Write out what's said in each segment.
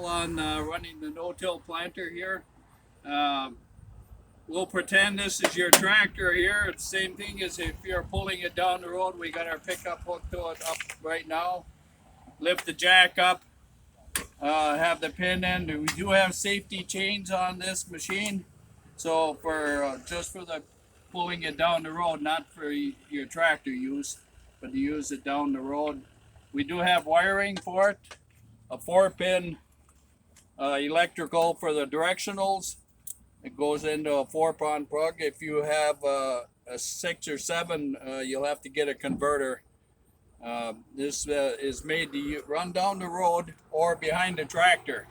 On running the no-till planter here. Um, we'll pretend this is your tractor here. It's the same thing as if you're pulling it down the road. We got our pickup hooked to it up right now. Lift the jack up, have the pin in. We do have safety chains on this machine. So for just for the pulling it down the road, not for your tractor use, but to use it down the road. We do have wiring for it, a 4-pin electrical for the directionals. It goes into a 4-pin plug. If you have a 6 or 7, you'll have to get a converter. This is made to run down the road or behind the tractor.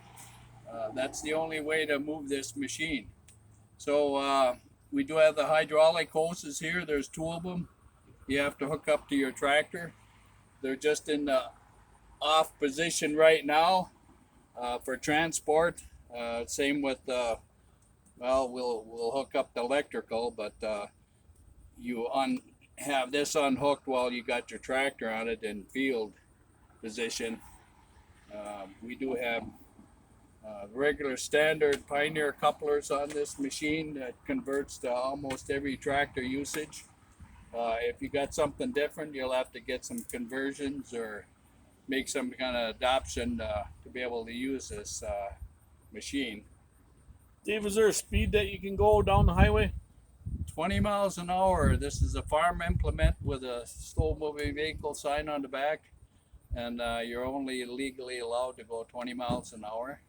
That's the only way to move this machine. So we do have the hydraulic hoses here. There's 2 of them. You have to hook up to your tractor. They're just in the off position right now for transport. Same with well, we'll hook up the electrical, but you have this unhooked while you got your tractor on it in field position. We do have regular standard Pioneer couplers on this machine that converts to almost every tractor usage. If you got something different, you'll have to get some conversions or make some kind of adoption to be able to use this machine. Dave, is there a speed that you can go down the highway? 20 miles an hour. This is a farm implement with a slow moving vehicle sign on the back, and you're only legally allowed to go 20 miles an hour.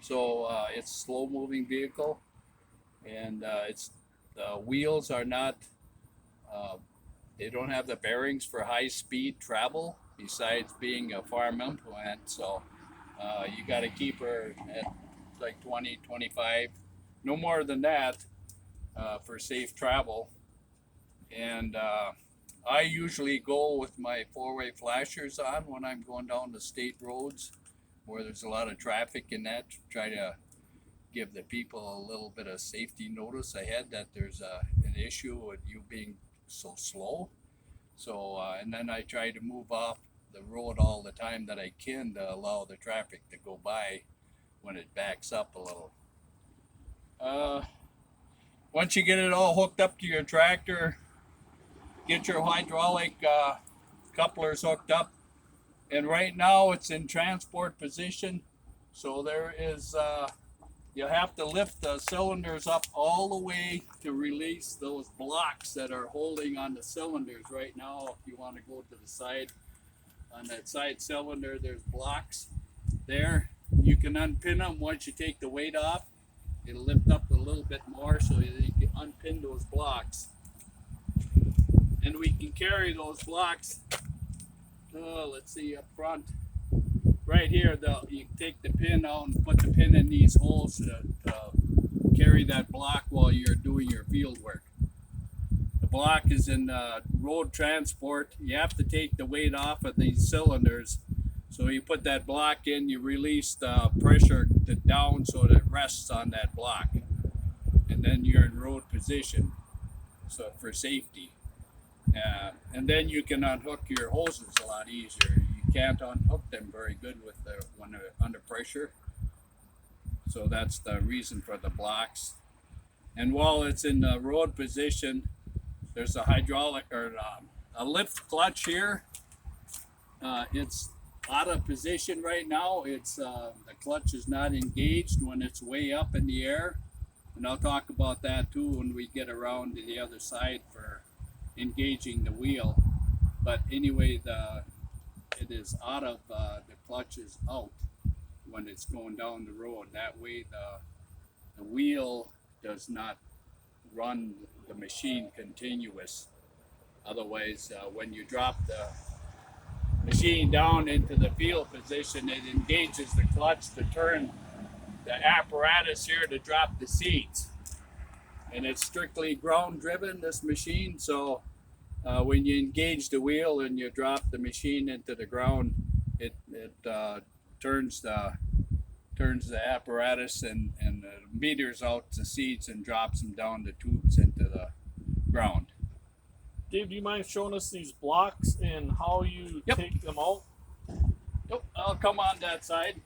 So it's a slow moving vehicle, and the wheels are not, they don't have the bearings for high speed travel besides being a farm implement. So you got to keep her at like 20, 25, no more than that for safe travel. And I usually go with my 4-way flashers on when I'm going down the state roads where there's a lot of traffic in that, to try to give the people a little bit of safety notice ahead that there's an issue with you being so slow. So, and then I try to move off the road all the time that I can to allow the traffic to go by when it backs up a little. Once you get it all hooked up to your tractor, get your hydraulic couplers hooked up, and right now it's in transport position. So there is, you have to lift the cylinders up all the way to release those blocks that are holding on the cylinders right now. If you want to go to the side, on that side cylinder, there's blocks there. You can unpin them once you take the weight off. It'll lift up a little bit more so you can unpin those blocks. And we can carry those blocks, let's see, up front. Right here, you can take the pin out and put the pin in these holes to carry that block while you're doing your field work. The block is in road transport. You have to take the weight off of these cylinders. So you put that block in, you release the pressure down so that it rests on that block. And then you're in road position, so for safety. And then you can unhook your hoses a lot easier. You can't unhook them very good when they're under pressure. So that's the reason for the blocks. And while it's in the road position, there's a hydraulic or a lift clutch here. It's out of position right now. It's the clutch is not engaged when it's way up in the air, and I'll talk about that too when we get around to the other side for engaging the wheel. But anyway, it is out of the clutch is out when it's going down the road. That way the wheel does not run the machine continuous. Otherwise, when you drop the machine down into the field position, it engages the clutch to turn the apparatus here to drop the seeds. And it's strictly ground driven, this machine. So when you engage the wheel and you drop the machine into the ground, it turns the apparatus and meters out the seeds and drops them down the tubes into the ground. Dave, do you mind showing us these blocks and how you Yep. take them out? Yep, I'll come on that side.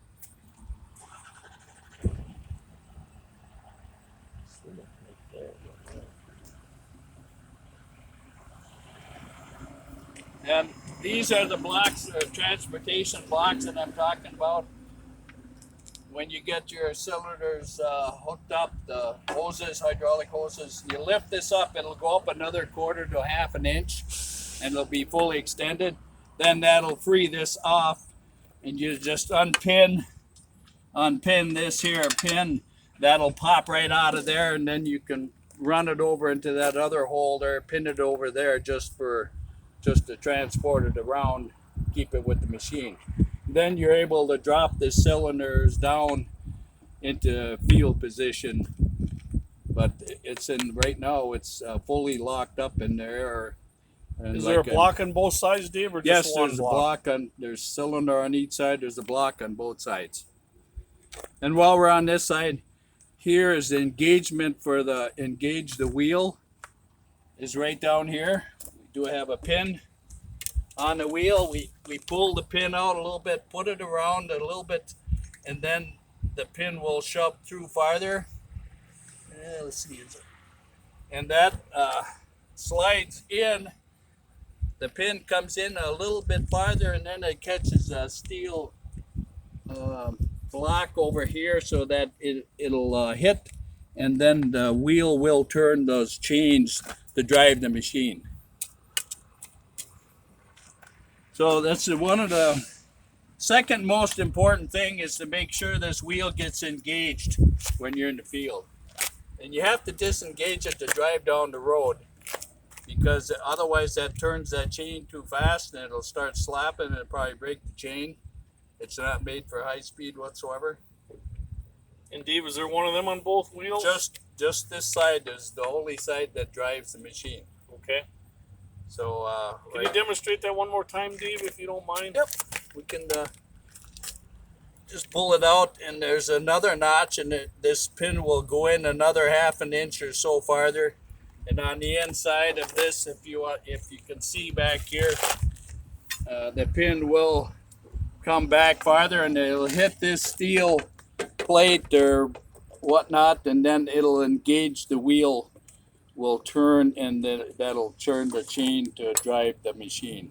And these are the blocks, transportation blocks that I'm talking about. When you get your cylinders hooked up, the hoses, hydraulic hoses, you lift this up, it'll go up another quarter to a half an inch, and it'll be fully extended. Then that'll free this off, and you just unpin this here pin. That'll pop right out of there, and then you can run it over into that other hole there, pin it over there just to transport it around, keep it with the machine. Then you're able to drop the cylinders down into field position, but it's in right now. It's fully locked up in there. And Is there a block on both sides, Dave, or yes, just one there's block? a block on. There's cylinder on each side. There's a block on both sides. And while we're on this side, here is the engagement for the engage the wheel. Is right down here. We do have a pin on the wheel. We pull the pin out a little bit, put it around a little bit, and then the pin will shove through farther. Let's see, and that slides in. The pin comes in a little bit farther, and then it catches a steel block over here, so that it'll hit, and then the wheel will turn those chains to drive the machine. So that's one of the second most important thing, is to make sure this wheel gets engaged when you're in the field. And you have to disengage it to drive down the road, because otherwise that turns that chain too fast and it'll start slapping and it'll probably break the chain. It's not made for high speed whatsoever. And Dave, is there one of them on both wheels? Just this side is the only side that drives the machine. Okay. So Can you demonstrate that one more time, Dave, if you don't mind? Yep. We can just pull it out, and there's another notch, and this pin will go in another half an inch or so farther. And on the inside of this, if you can see back here, the pin will come back farther, and it'll hit this steel plate or whatnot, and then it'll engage the wheel. Will turn, and then that'll turn the chain to drive the machine.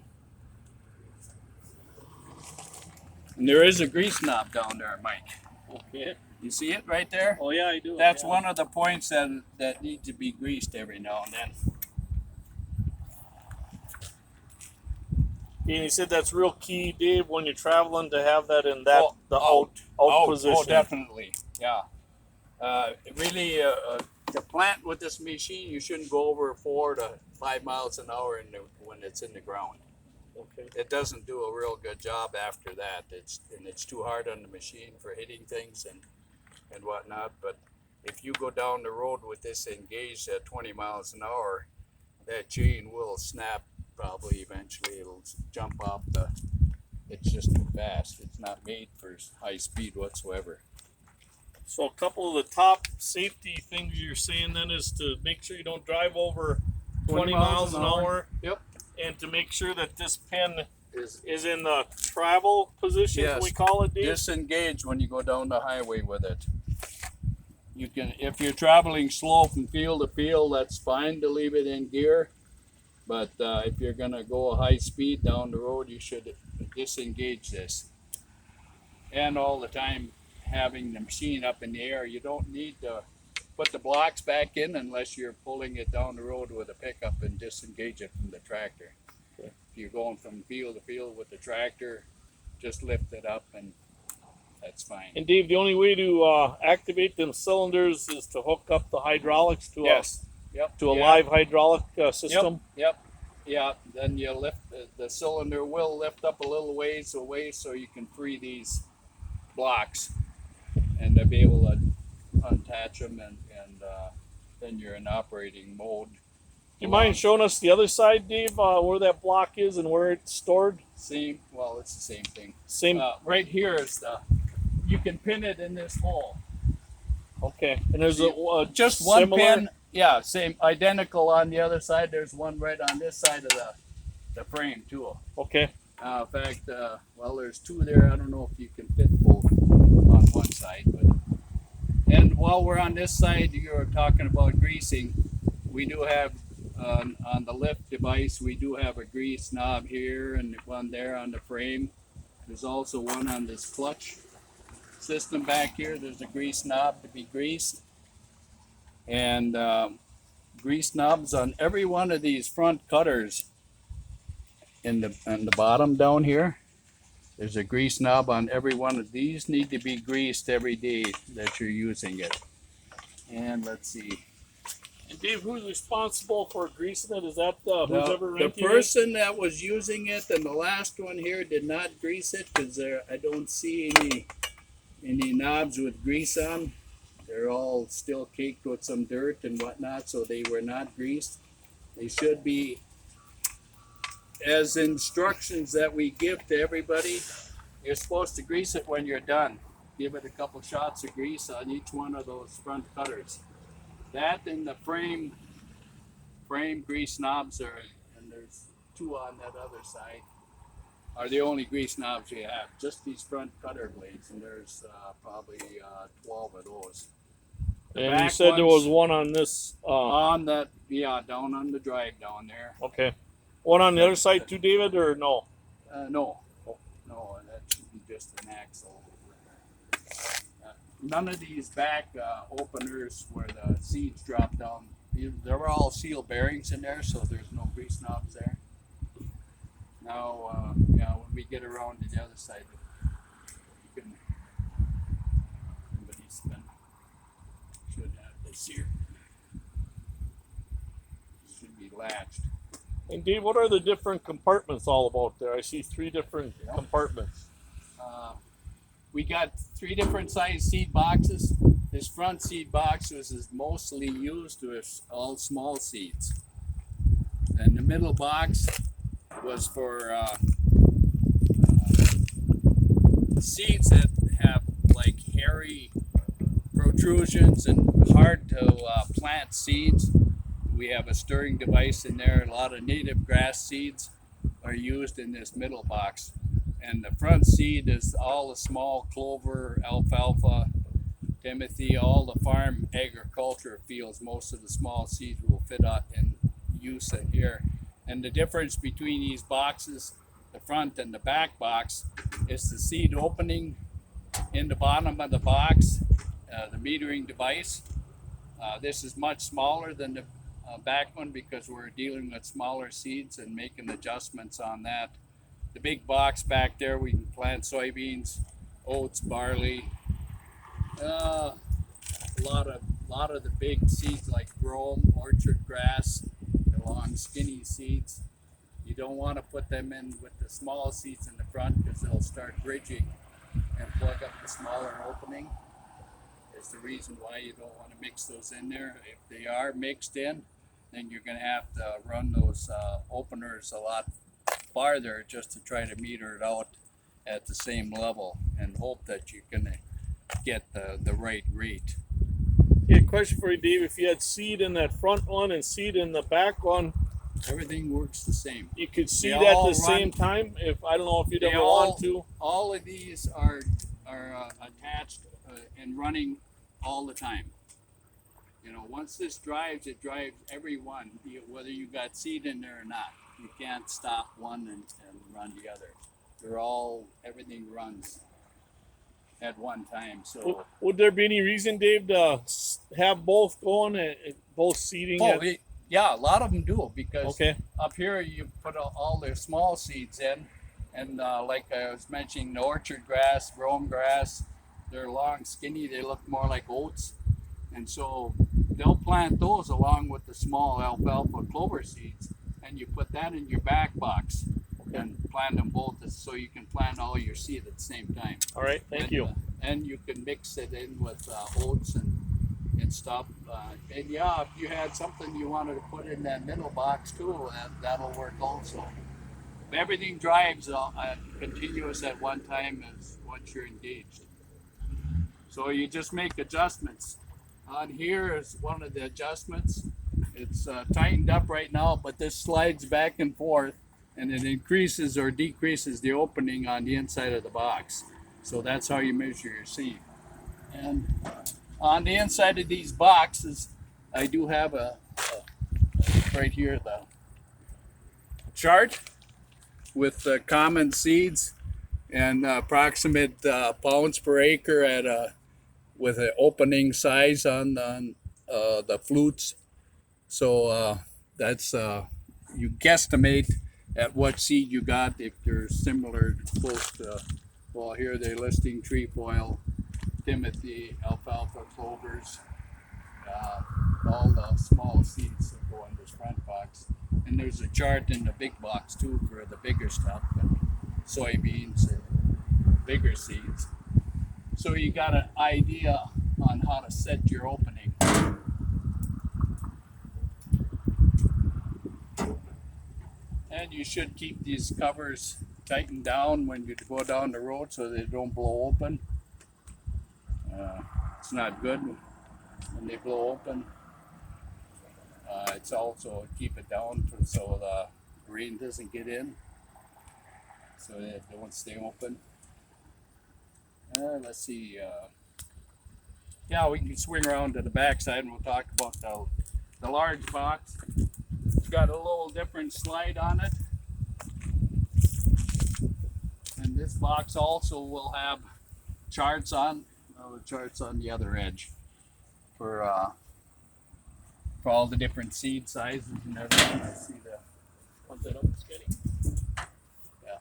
And there is a grease knob down there, Mike. Okay. You see it right there? Oh yeah, I do. That's yeah. one of the points that need to be greased every now and then. And you said that's real key, Dave, when you're traveling, to have that in that out position. Oh, definitely. Yeah. Really, to plant with this machine, you shouldn't go over 4 to 5 miles an hour when it's in the ground. Okay. It doesn't do a real good job after that. It's too hard on the machine for hitting things and whatnot. But if you go down the road with this engaged at 20 miles an hour, that chain will snap. Probably eventually it'll jump off it's just too fast. It's not made for high speed whatsoever. So a couple of the top safety things you're saying then is to make sure you don't drive over 20 miles an hour. Yep. And to make sure that this pin is in the travel position, Yes. we call it, Dave? Disengage when you go down the highway with it. You can, if you're traveling slow from field to field, that's fine to leave it in gear. But if you're gonna go high speed down the road, you should disengage this. And all the time having the machine up in the air, you don't need to put the blocks back in unless you're pulling it down the road with a pickup and disengage it from the tractor. Okay. If you're going from field to field with the tractor, just lift it up and that's fine. And Dave, the only way to activate them cylinders is to hook up the hydraulics to a live hydraulic system. Yep. Yeah. Then you lift the cylinder will lift up a little ways away so you can free these blocks and to be able to unattach them and then you're in operating mode. Do you mind showing us the other side, Dave, where that block is and where it's stored? Well, it's the same thing. Same. Right here is you can pin it in this hole. Okay. And there's just one pin. Yeah, same, identical on the other side. There's one right on this side of the frame too. Okay. In fact, well, there's two there. I don't know if you can fit both on one side, but. And while we're on this side, you're talking about greasing. We do have on the lift device, we do have a grease knob here and one there on the frame. There's also one on this clutch system back here. There's a grease knob to be greased. And grease knobs on every one of these front cutters in the bottom down here. There's a grease knob on every one of these. Need to be greased every day that you're using it. And let's see. And Dave, who's responsible for greasing it? Is that who's ever The renting it? person that was using it and the last one here did not grease it because I don't see any knobs with grease on. They're all still caked with some dirt and whatnot, so they were not greased. They should be, as instructions that we give to everybody, you're supposed to grease it when you're done. Give it a couple shots of grease on each one of those front cutters. That and the frame grease knobs are, and there's two on that other side, are the only grease knobs we have. Just these front cutter blades, and there's probably 12 of those. The And you back said there was ones- one on this. on that, yeah, down on the drive down there. Okay. One on the other side too, David, or no? No, that should be just an axle. None of these back openers where the seats drop down, they're all seal bearings in there, so there's no grease knobs there. Now, when we get around to the other side, you can, somebody's been, should have this here. Should be latched. And Dave, what are the different compartments all about there? I see 3 different compartments. We got 3 different size seat boxes. This front seat box is mostly used with all small seats. And the middle box was for seats that have like hairy protrusions and hard to plant seeds. We have a stirring device in there. A lot of native grass seeds are used in this middle box. And the front seed is all the small clover, alfalfa, timothy, all the farm agriculture fields. Most of the small seeds will fit out in use in here. And the difference between these boxes, the front and the back box, is the seed opening in the bottom of the box, the metering device. This is much smaller than the back one because we're dealing with smaller seeds and making adjustments on that. The big box back there, we can plant soybeans, oats, barley, a lot of the big seeds like brome, orchard grass, the long skinny seeds. You don't want to put them in with the small seeds in the front because they'll start bridging and plug up the smaller opening. Is the reason why you don't want to mix those in there. If they are mixed in, then you're going to have to run those openers a lot farther just to try to meter it out at the same level and hope that you can get the right rate. Yeah, question for you, Dave. If you had seed in that front one and seed in the back one, Everything works the same. you could seed They at the all same run- time. If I don't know if you'd They ever all- want to. All of these are attached and running all the time. You know, once this drives, it drives every one, whether you got seed in there or not. You can't stop one and run the other. Everything runs at one time. So, Would there be any reason, Dave, to have both going, both seeding? yeah, a lot of them do because Okay. up here you put all their small seeds in, and like I was mentioning, the orchard grass, brome grass, they're long, skinny. They look more like oats, and so they'll plant those along with the small alfalfa clover seeds, and you put that in your back box and plant them both so you can plant all your seed at the same time. All right. Thank And, you. And you can mix it in with oats and stuff. And yeah, if you had something you wanted to put in that middle box too, that'll work also. Everything drives continuous at one time as once you're engaged. So you just make adjustments. On here is one of the adjustments. It's tightened up right now, but this slides back and forth, and it increases or decreases the opening on the inside of the box. So that's how you measure your seed. And on the inside of these boxes, I do have a right here, the chart with the common seeds and approximate pounds per acre at a with an opening size on the flutes. So that's you guesstimate at what seed you got if they're similar close to. Well, here they're listing trefoil, timothy, alfalfa, clovers, all the small seeds that go in this front box. And there's a chart in the big box too for the bigger stuff, and soybeans and bigger seeds. So you got an idea on how to set your opening. And you should keep these covers tightened down when you go down the road so they don't blow open. It's not good when they blow open. It's also keep it down so the rain doesn't get in, so they don't stay open. Let's see. Yeah, we can swing around to the back side and we'll talk about the large box. It's got a little different slide on it. And this box also will have charts on, the charts on the other edge for all the different seed sizes and everything. I see the ones that up skinny. Yeah.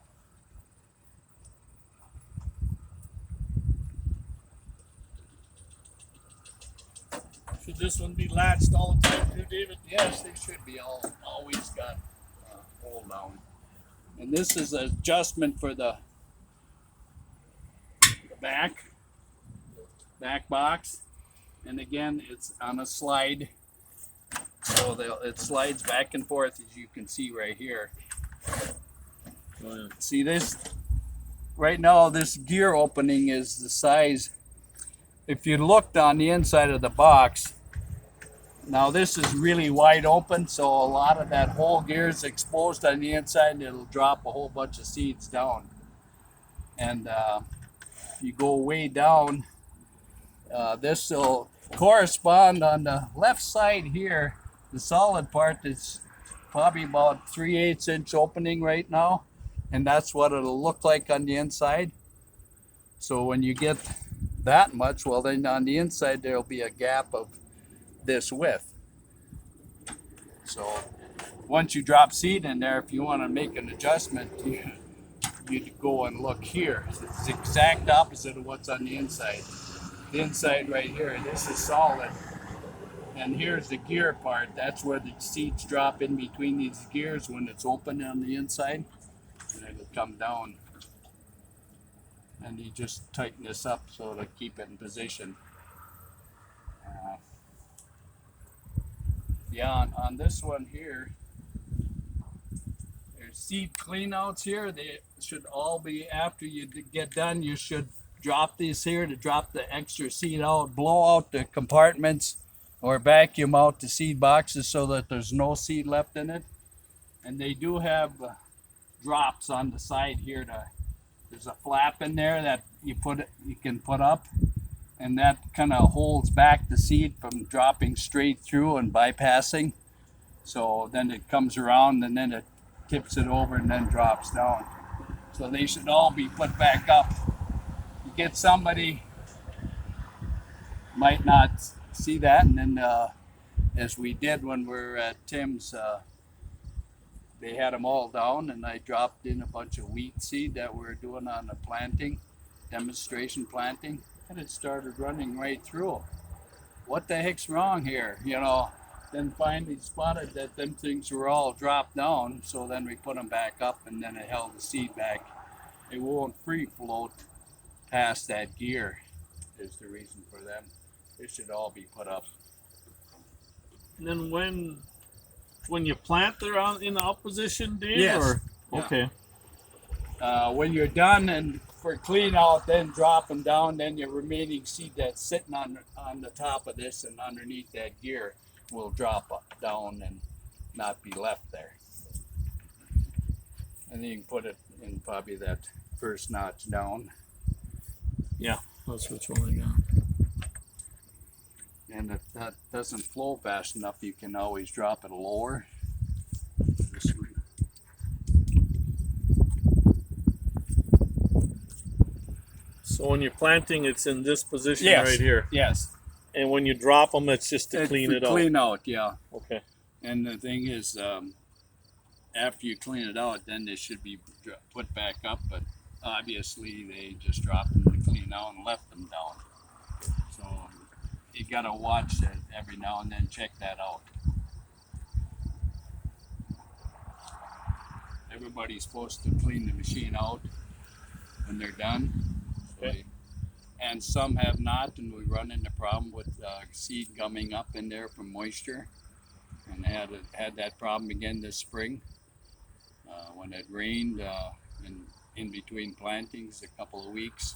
Should this one be latched all the time too, David? Yes, they should be always got hold down. And this is an adjustment for the back box. And again, it's on a slide. So it slides back and forth, as you can see right here. See this? Right now, this gear opening is the size. If you looked on the inside of the box, now this is really wide open, so a lot of that whole gear is exposed on the inside, and it'll drop a whole bunch of seeds down. And if you go way down, this will correspond on the left side here. The solid part is probably about 3/8 inch opening right now, and that's what it'll look like on the inside. So when you get that much, well, then on the inside there'll be a gap of this width. So once you drop seed in there, if you want to make an adjustment, you go and look here. It's the exact opposite of what's on the inside. The inside right here, this is solid. And here's the gear part. That's where the seeds drop in between these gears when it's open on the inside. And it'll come down. And you just tighten this up so to keep it in position. Yeah, on this one here, there's seed cleanouts here. They should all be, after you get done, you should drop these here to drop the extra seed out, blow out the compartments or vacuum out the seed boxes so that there's no seed left in it. And they do have drops on the side here. There's a flap in there that you can put up, and that kind of holds back the seed from dropping straight through and bypassing. So then it comes around and then it tips it over and then drops down. So they should all be put back up. You get somebody might not see that, and then as we did when we were at Tim's, they had them all down, and I dropped in a bunch of wheat seed that we were doing on the planting, demonstration planting, and it started running right through. What the heck's wrong here? You know, then finally spotted that them things were all dropped down, so then we put them back up, and then it held the seed back. It won't free float past that gear is the reason for them. They should all be put up. And then when you plant, they're in the up position, Dave? Yes. Or? Yeah. Okay. When you're done and for clean out, then drop them down, then your remaining seed that's sitting on the top of this and underneath that gear will drop down and not be left there. And then you can put it in probably that first notch down. Yeah, that's what's rolling on. And if that doesn't flow fast enough, you can always drop it lower. This one. So when you're planting, it's in this position Yes. right here. Yes. And when you drop them, it's just to It's clean to it out. Clean out, yeah. Okay. And the thing is, after you clean it out, then they should be put back up. But obviously, they just dropped them to clean out and left them down. So you gotta watch that every now and then. Check that out. Everybody's supposed to clean the machine out when they're done. Okay. And some have not, and we run into problem with seed gumming up in there from moisture. And had that problem again this spring when it rained in between plantings a couple of weeks.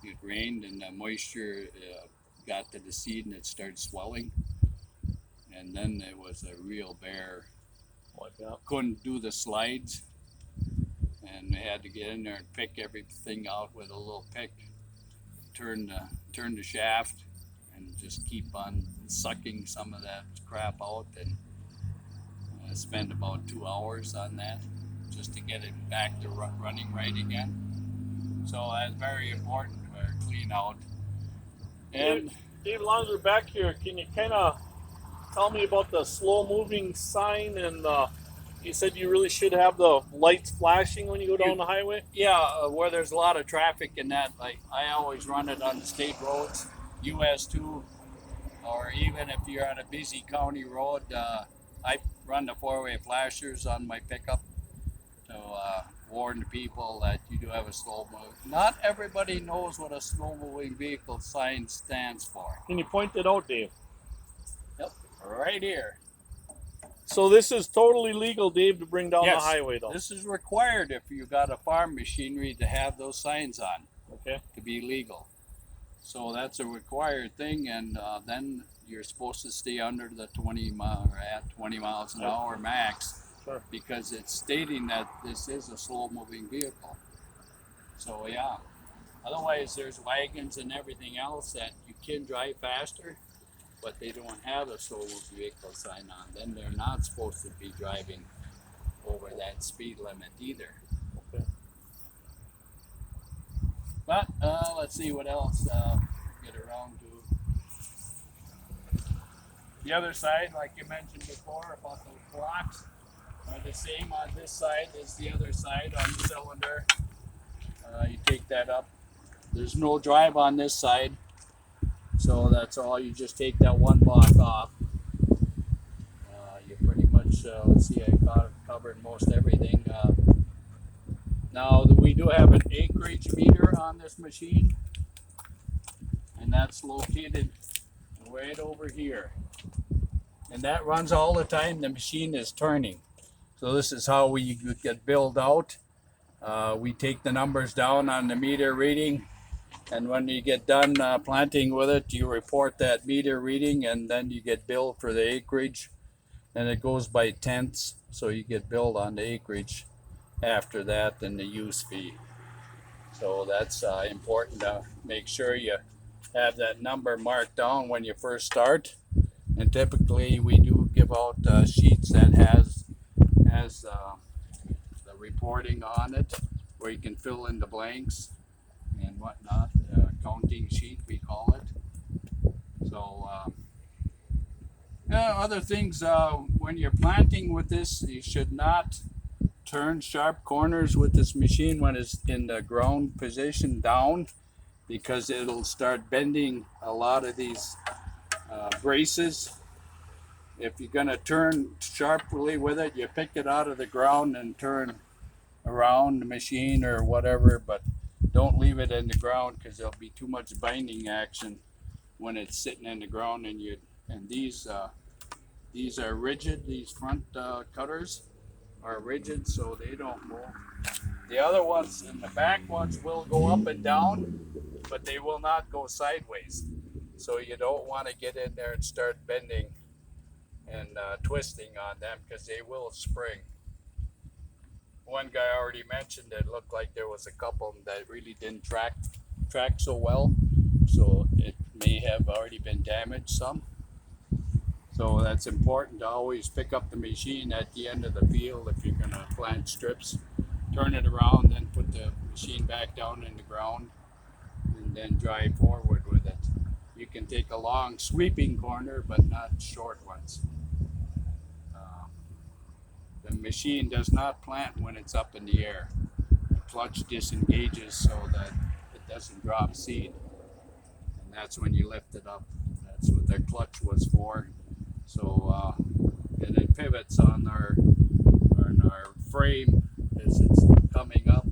It rained and the moisture got to the seed and it started swelling. And then it was a real bear. Like that. Couldn't do the slides, and they had to get in there and pick everything out with a little pick. Turn the shaft, and just keep on sucking some of that crap out, and spend about 2 hours on that just to get it back to running right again. So that's very important to clean out. And Dave, as long as we're back here, can you kind of tell me about the slow-moving sign? And you said you really should have the lights flashing when you go down the highway. yeah, where there's a lot of traffic in that, like I always run it on the state roads, US 2, or even if you're on a busy county road, I run the four-way flashers on my pickup to warn the people that you do have a slow move. Not everybody knows what a slow-moving vehicle sign stands for. Can you point it out, Dave? Yep, right here. So this is totally legal, Dave, to bring down Yes, the highway, though. this is required if you got a farm machinery to have those signs on Okay. to be legal. So that's a required thing, and then you're supposed to stay under the 20 miles an hour max. Sure. Because it's stating that this is a slow-moving vehicle. So yeah. Otherwise, there's wagons and everything else that you can drive faster, but they don't have a slow-moving vehicle sign on. Then they're not supposed to be driving over that speed limit either. Okay. But let's see what else get around to. The other side, like you mentioned before, about those blocks, are the same on this side as the other side on the cylinder. You take that up. There's no drive on this side, so that's all. You just take that one block off. You pretty much, let's see, I covered most everything. Now we do have an acreage meter on this machine, and that's located right over here. And that runs all the time the machine is turning. So this is how we get billed out. We take the numbers down on the meter reading, and when you get done planting with it, you report that meter reading, and then you get billed for the acreage. And it goes by tenths, so you get billed on the acreage after that and the use fee. So that's important to make sure you have that number marked down when you first start. And typically we do give out sheets that has the reporting on it, where you can fill in the blanks and whatnot. Counting sheet, we call it. So other things, when you're planting with this, you should not turn sharp corners with this machine when it's in the ground position down, because it'll start bending a lot of these braces. If you're going to turn sharply with it, you pick it out of the ground and turn around the machine or whatever, but don't leave it in the ground, because there'll be too much binding action when it's sitting in the ground. And these are rigid. These front cutters are rigid, so they don't move. The other ones and the back ones will go up and down, but they will not go sideways. So you don't want to get in there and start bending and twisting on them, because they will spring. One guy already mentioned it looked like there was a couple that really didn't track so well, so it may have already been damaged some. So that's important to always pick up the machine at the end of the field if you're gonna plant strips. Turn it around, then put the machine back down in the ground, and then drive forward with it. You can take a long sweeping corner, but not short ones. The machine does not plant when it's up in the air. The clutch disengages so that it doesn't drop seed. And that's when you lift it up. That's what the clutch was for. So and it pivots on our frame as it's coming up.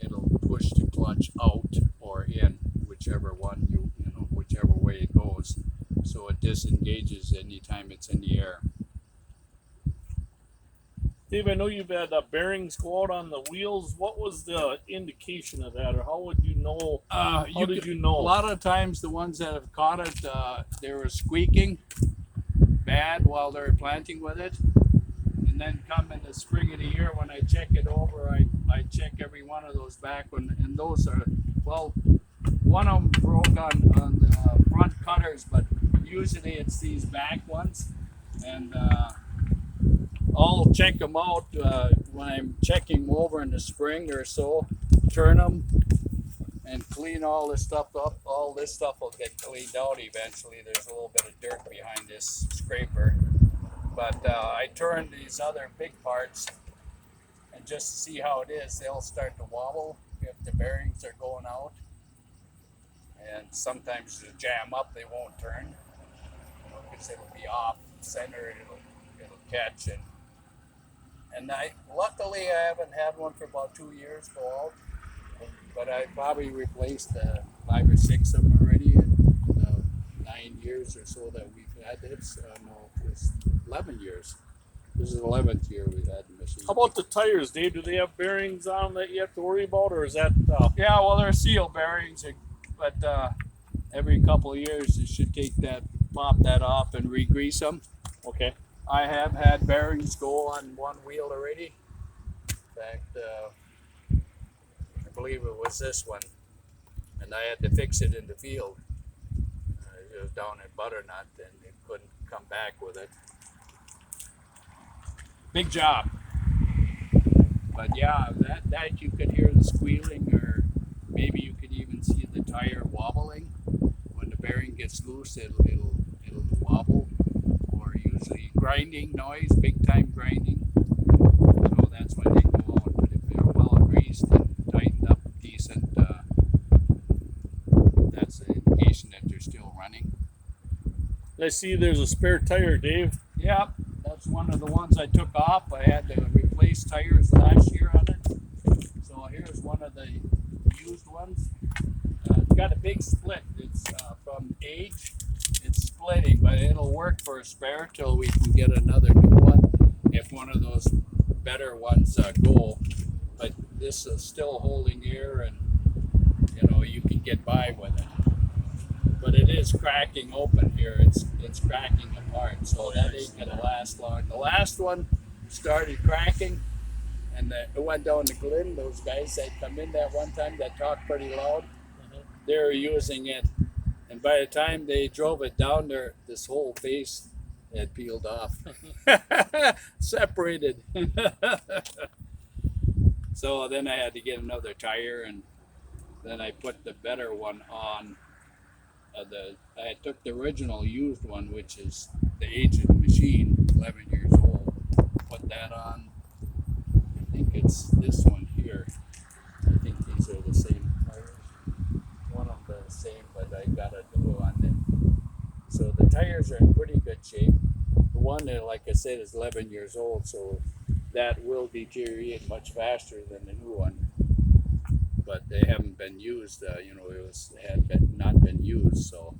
It'll push the clutch out or in, whichever one whichever way it goes. So it disengages anytime it's in the air. Dave, I know you've had bearings go out on the wheels. What was the indication of that, or how would you know? How did you know? A lot of times, the ones that have caught it, they were squeaking bad while they were planting with it. And then come in the spring of the year, when I check it over, I check every one of those back one, and those are, well, one of them broke on the front cutters, but usually it's these back ones, and I'll check them out when I'm checking them over in the spring or so, turn them and clean all this stuff up. All this stuff will get cleaned out eventually. There's a little bit of dirt behind this scraper. But I turn these other big parts, and just to see how it is, they'll start to wobble if the bearings are going out. And sometimes to jam up, they won't turn, because it'll be off center, it'll catch. And luckily I haven't had one for about 2 years go out, but I probably replaced 5 or 6 of them already in the 9 years or so that we've had this. No, it's 11 years. This is the 11th year we've had the machine. How about the tires, Dave? Do they have bearings on them that you have to worry about, or is that? Yeah, well, they're seal bearings, but every couple of years you should pop that off and re-grease them. Okay. I have had bearings go on one wheel already. In fact, I believe it was this one, and I had to fix it in the field. It was down in Butternut, and it couldn't come back with it. Big job. But yeah, that you could hear the squealing, or maybe you could even see the tire wobbling. When the bearing gets loose, it'll wobble. Usually grinding noise, big time grinding. So that's when they go out. But if they're well greased and tightened up decent, that's an indication that they're still running. I see there's a spare tire, Dave. Yeah, that's one of the ones I took off. I had to replace tires last year on it. So here's one of the used ones. It's got a big split. It's from age. It's splitting, but it'll work for a spare till we can get another new one if one of those better ones go. But this is still holding air, and you can get by with it. But it is cracking open here. It's cracking apart, so that ain't gonna last long. The last one started cracking, and it went down to Glen. Those guys that come in that one time that talked pretty loud, they were using it. And by the time they drove it down there, this whole face had peeled off, separated. So then I had to get another tire, and then I put the better one on. I took the original used one, which is the age of the machine, 11 years old. Put that on. I think it's this one here. I think these are the same tires. One of them the same, but I got a new on them. So the tires are in pretty good shape. The one that, like I said, is 11 years old, so that will deteriorate much faster than the new one. But they haven't been used. Not been used. So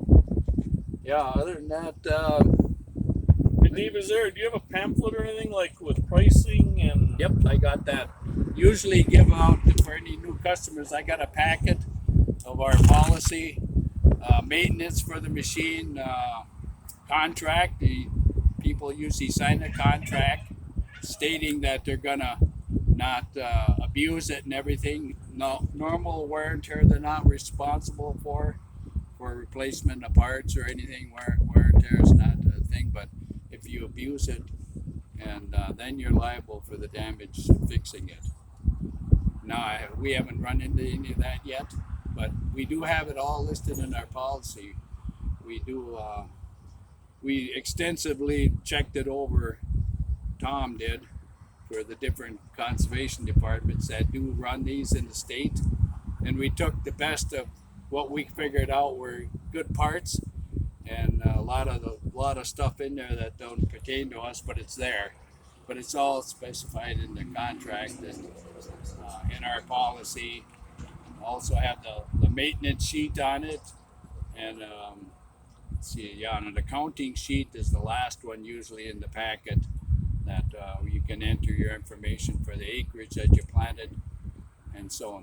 yeah. Other than that, Dave, do you have a pamphlet or anything like with pricing and? Yep, I got that. Usually give out for any new customers. I got a packet of our policy, maintenance for the machine, contract. The people usually sign a contract stating that they're gonna not abuse it and everything. No normal wear and tear they're not responsible for for replacement of parts or anything. Wear and tear is not a thing, but if you abuse it, and then you're liable for the damage fixing it. Now, we haven't run into any of that yet, but we do have it all listed in our policy. We do. We extensively checked it over. Tom did, for the different conservation departments that do run these in the state, and we took the best of what we figured out were good parts, and a lot of stuff in there that don't pertain to us, but it's there. But it's all specified in the contract and in our policy. Also have the maintenance sheet on it, and let's see, yeah, and an accounting sheet is the last one usually in the packet, that you can enter your information for the acreage that you planted, and so,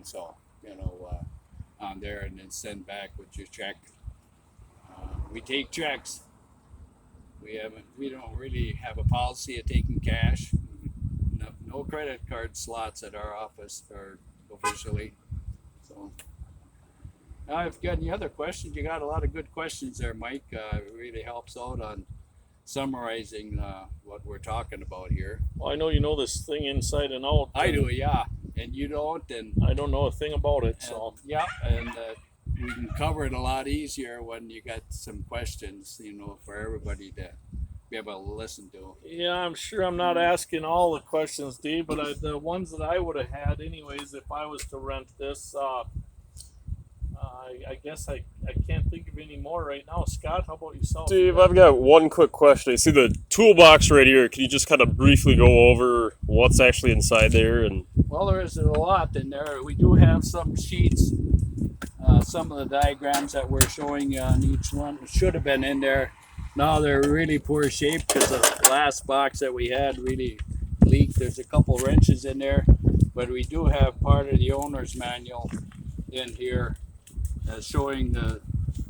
on there, and then send back with your check. We take checks. We don't really have a policy of taking cash. No credit card slots at our office or officially. So, if you got any other questions, you got a lot of good questions there, Mike. It really helps out on summarizing what we're talking about here. Well, I know you know this thing inside and out. I do, yeah, and you don't, and I don't know a thing about it, so. yeah, and we can cover it a lot easier when you got some questions, for everybody to be able to listen to. Yeah, I'm sure I'm not asking all the questions, Dave, but the ones that I would have had anyways if I was to rent this, I guess I can't think of any more right now. Scott, how about yourself? Dave, I've got one quick question. I see the toolbox right here. Can you just kind of briefly go over what's actually inside there? And Well, there is a lot in there. We do have some sheets. Some of the diagrams that we're showing you on each one should have been in there. Now they're really poor shape because the last box that we had really leaked. There's a couple wrenches in there, but we do have part of the owner's manual in here showing the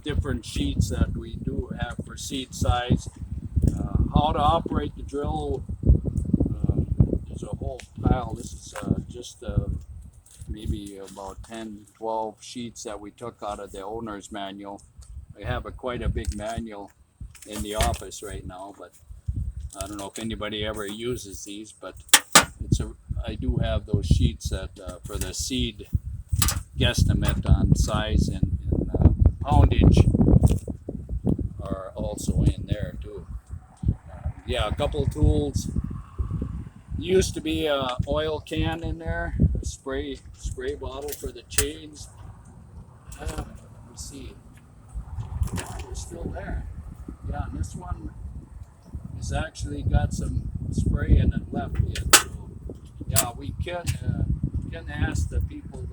different sheets that we do have for seed size, how to operate the drill. There's a whole pile. This is just maybe about 10, 12 sheets that we took out of the owner's manual. We have quite a big manual in the office right now, but I don't know if anybody ever uses these, but I do have those sheets that for the seed guesstimate on size and poundage are also in there too. Yeah, a couple of tools. Used to be a oil can in there, a spray bottle for the chains. Let me see. They're still there. Yeah, and this one has actually got some spray in it left yet. So yeah, we can ask the people